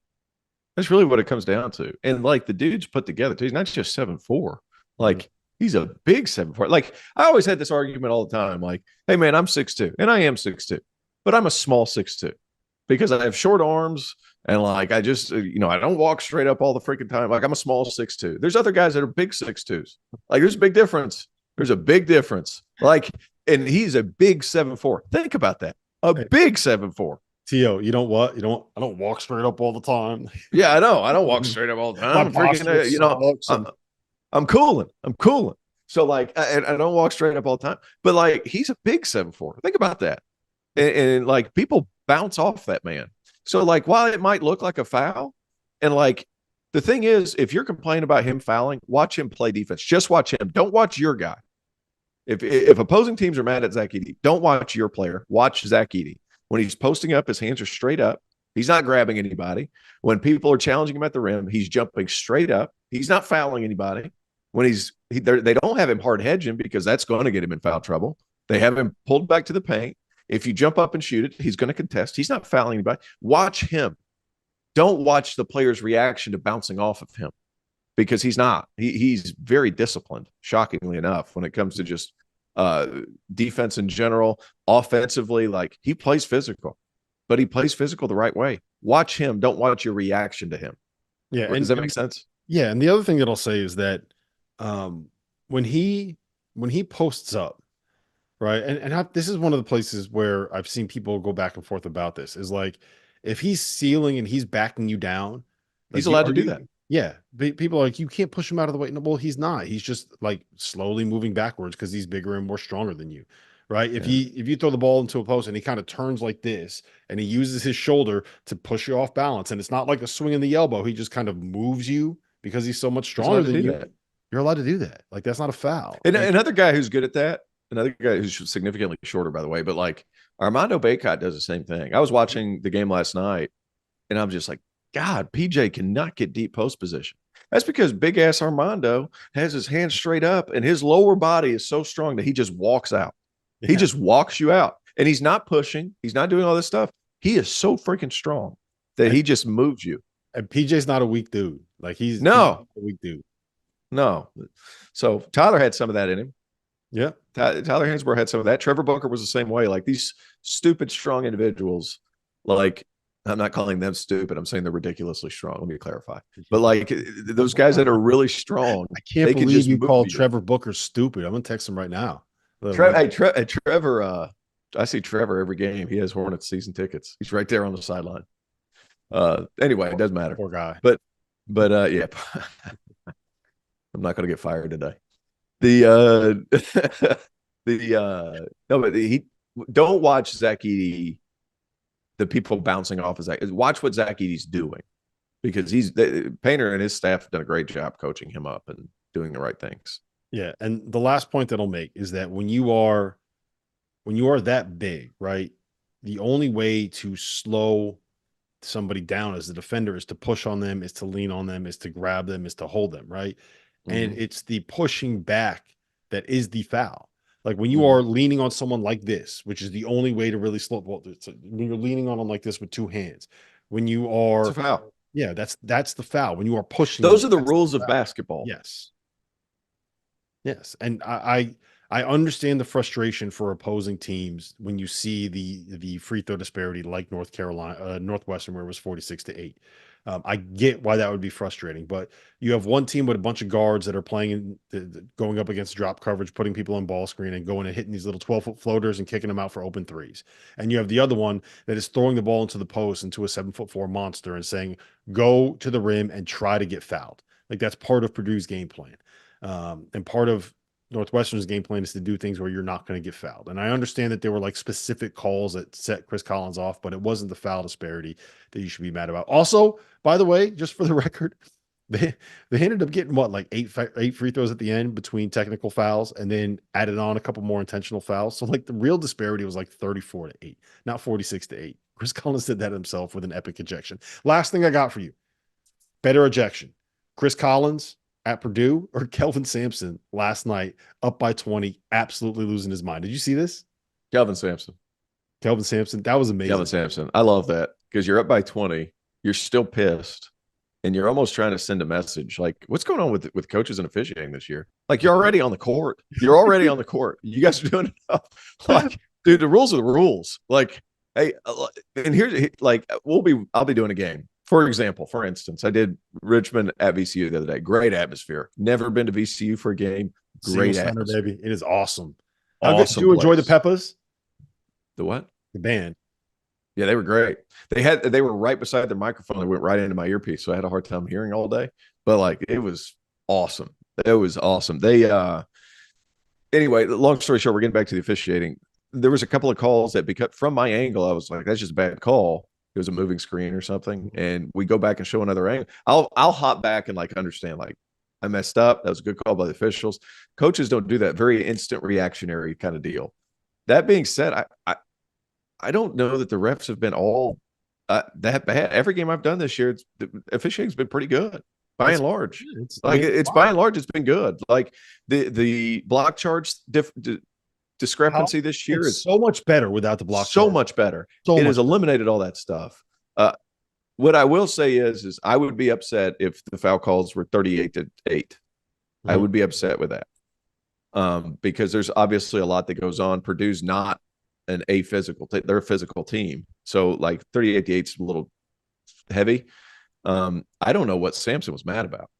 That's really what it comes down to. And like the dude's put together, he's not just 7'4". Like he's a big 7'4". Like I always had this argument all the time. Like, hey man, I'm 6'2", and I am 6'2", but I'm a small 6'2". Because I have short arms and like I just, I don't walk straight up all the freaking time. Like I'm a small 6'2". There's other guys that are big 6'2s. Like there's a big difference. There's a big difference. Like, and he's a big 7'4". Think about that. Big 7'4". T.O., I don't walk straight up all the time. Yeah, I know. I don't walk straight up all the time. I'm cooling. So like, I don't walk straight up all the time, but like he's a big 7'4". Think about that. And like people bounce off that man. So like while it might look like a foul, and like the thing is, if you're complaining about him fouling, watch him play defense. Just watch him. Don't watch your guy. If opposing teams are mad at Zach Edey, don't watch your player. Watch Zach Edey. When he's posting up, his hands are straight up. He's not grabbing anybody. When people are challenging him at the rim, he's jumping straight up. He's not fouling anybody. When they don't have him hard hedging because that's going to get him in foul trouble. They have him pulled back to the paint. If you jump up and shoot it, he's going to contest. He's not fouling anybody. Watch him. Don't watch the player's reaction to bouncing off of him because he's not. He's very disciplined, shockingly enough, when it comes to just defense in general. Offensively, like he plays physical, but he plays physical the right way. Watch him. Don't watch your reaction to him. Yeah. Does that make sense? Yeah. And the other thing that I'll say is that when he posts up, right. And this is one of the places where I've seen people go back and forth about this is like, if he's sealing and he's backing you down, he's allowed to do that. Yeah. People are like, you can't push him out of the way. No, well, he's not. He's just like slowly moving backwards because he's bigger and more stronger than you. Right. If you throw the ball into a post and he kind of turns like this and he uses his shoulder to push you off balance, and it's not like a swing in the elbow, he just kind of moves you because he's so much stronger than you. You're allowed to do that. Like, that's not a foul. And another guy who's good at that, another guy who's significantly shorter, by the way, but like Armando Bacot does the same thing. I was watching the game last night, And I'm just like, God, PJ cannot get deep post position. That's because big ass Armando has his hands straight up and his lower body is so strong that he just walks out. Yeah. He just walks you out. And he's not pushing. He's not doing all this stuff. He is so freaking strong that he just moves you. And PJ's not a weak dude. Like he's a weak dude. No. So Tyler had some of that in him. Yeah. Tyler Hansborough had some of that. Trevor Booker was the same way. Like these stupid, strong individuals, like I'm not calling them stupid. I'm saying they're ridiculously strong. Let me clarify. But like those guys that are really strong. I can't believe you called Trevor Booker stupid. I'm going to text him right now. Trevor, I see Trevor every game. He has Hornets season tickets. He's right there on the sideline. Anyway, it doesn't matter. Poor guy. But yeah, I'm not going to get fired today. Don't watch Zach Edey. The people bouncing off of Zach. Watch what Zach Edey's doing, because Painter and his staff have done a great job coaching him up and doing the right things. Yeah, and the last point that I'll make is that when you are that big, right, the only way to slow somebody down as the defender is to push on them, is to lean on them, is to grab them, is to hold them, right? Mm-hmm. And it's the pushing back that is the foul. Like when you are leaning on someone like this, which is the only way to really slow. Well, when you're leaning on them like this with two hands, when you are, it's a foul. Yeah, that's the foul. When you are pushing, those are the rules of basketball. Yes, and I understand the frustration for opposing teams when you see the free throw disparity like Northwestern, where it was 46-8. I get why that would be frustrating, but you have one team with a bunch of guards that are playing, going up against drop coverage, putting people on ball screen and going and hitting these little 12-foot floaters and kicking them out for open threes. And you have the other one that is throwing the ball into the post, into a 7'4" monster, and saying, go to the rim and try to get fouled. Like that's part of Purdue's game plan. And part of Northwestern's game plan is to do things where you're not going to get fouled. And I understand that there were like specific calls that set Chris Collins off, but it wasn't the foul disparity that you should be mad about. Also, by the way, just for the record, they ended up getting like eight free throws at the end between technical fouls, and then added on a couple more intentional fouls. So like the real disparity was like 34-8, not 46-8. Chris Collins did that himself with an epic ejection. Last thing I got for you, better ejection, Chris Collins at Purdue or Kelvin Sampson last night up by 20, absolutely losing his mind. Did you see this? Kelvin Sampson. That was amazing. Kelvin Sampson. I love that, because you're up by 20. You're still pissed, and you're almost trying to send a message like, what's going on with coaches and officiating this year? Like, you're already on the court. You guys are doing enough. Like, dude, the rules are the rules. Like, hey, and here's like, I'll be doing a game. For instance, I did Richmond at VCU the other day. Great atmosphere. Never been to VCU for a game. Great atmosphere, baby. It is awesome. Did you enjoy the Peppas? The what? The band. Yeah, they were great. They were right beside their microphone. They went right into my earpiece, so I had a hard time hearing all day. But like, it was awesome. It was awesome. Anyway, long story short, we're getting back to the officiating. There was a couple of calls that, because from my angle, I was like, that's just a bad call. It was a moving screen or something, and we go back and show another angle. I'll hop back and like understand, like, I messed up. That was a good call by the officials. Coaches don't do that. Very instant reactionary kind of deal. That being said, I don't know that the refs have been all that bad. Every game I've done this year, the officiating's been pretty good by and large. By and large, it's been good. Like the block charge discrepancy this year is so much better without the block. So much better. It has eliminated all that stuff. What I will say is I would be upset if the foul calls were 38-8. I would be upset with that, because there's obviously a lot that goes on. Purdue's not an they're a physical team, so like 38-8 is a little heavy. I don't know what Sampson was mad about.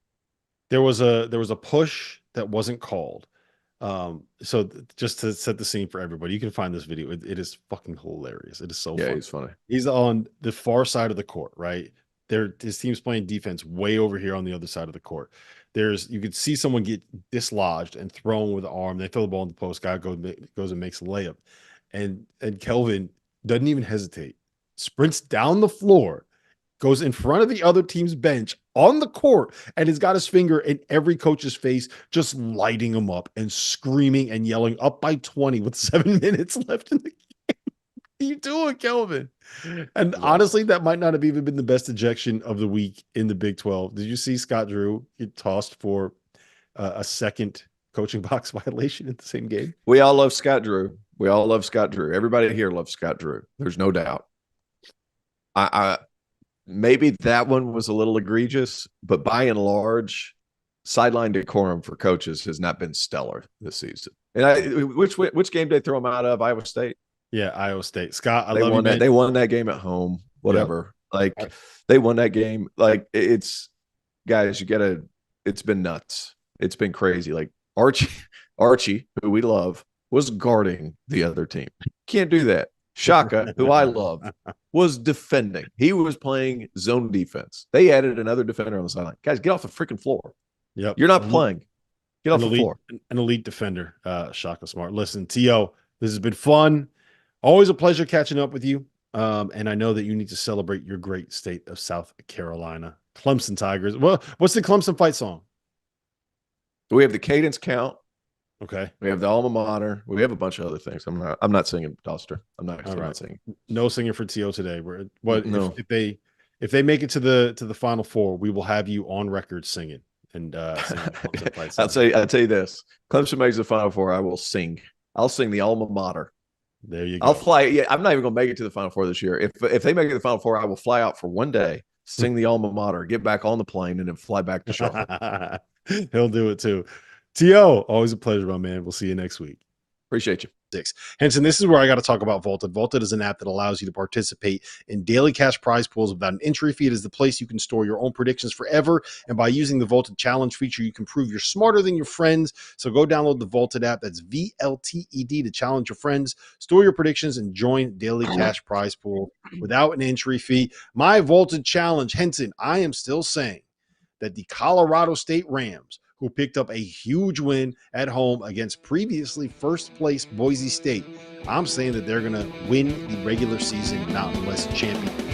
There was a push that wasn't called. So just to set the scene for everybody, you can find this video. It is fucking hilarious. It is so funny. He's funny. He's on the far side of the court, right? His team's playing defense way over here on the other side of the court. You could see someone get dislodged and thrown with the arm. They throw the ball in the post. Guy goes and makes a layup. And Kelvin doesn't even hesitate. Sprints down the floor, goes in front of the other team's bench on the court, and has got his finger in every coach's face, just lighting them up and screaming and yelling, up by 20 with 7 minutes left in the game. you doing, Kelvin? And honestly, that might not have even been the best ejection of the week in the Big 12. Did you see Scott Drew get tossed for a second coaching box violation in the same game? We all love Scott Drew. Everybody here loves Scott Drew. There's no doubt. I maybe that one was a little egregious, but by and large, sideline decorum for coaches has not been stellar this season. And which game did they throw him out of? Iowa State. Yeah, Iowa State. Scott, I they love won you, that. They won that game at home. Whatever. Yep. Like they won that game. Like it's guys, it's been nuts. It's been crazy. Like Archie, who we love, was guarding the other team. Can't do that. Shaka, who I love, was defending. He was playing zone defense. They added another defender on the sideline. Guys, get off the freaking floor. Yep. You're not playing. Get off the floor. An elite defender, Shaka Smart. Listen, T.O., this has been fun. Always a pleasure catching up with you. And I know that you need to celebrate your great state of South Carolina. Clemson Tigers. Well, what's the Clemson fight song? We have the cadence count. Okay. We have the alma mater. We have a bunch of other things. I'm not singing Dauster. I'm not singing. No singing for T.O. today. No. If they make it to the Final Four, we will have you on record singing. And I'll tell you this: Clemson makes the Final Four, I will sing. I'll sing the alma mater. There you go. I'll fly. Yeah, I'm not even going to make it to the Final Four this year. If they make it to the Final Four, I will fly out for one day, sing the alma mater, get back on the plane, and then fly back to Charlotte. He'll do it too. T.O., always a pleasure, my man. We'll see you next week. Appreciate you. Henson, this is where I got to talk about Vaulted. Vaulted is an app that allows you to participate in daily cash prize pools without an entry fee. It is the place you can store your own predictions forever. And by using the Vaulted Challenge feature, you can prove you're smarter than your friends. So go download the Vaulted app. That's VLTED to challenge your friends. Store your predictions and join daily cash prize pool without an entry fee. My Vaulted Challenge, Henson, I am still saying that the Colorado State Rams, who picked up a huge win at home against previously first place Boise State, I'm saying that they're going to win the regular season Mountain West championship.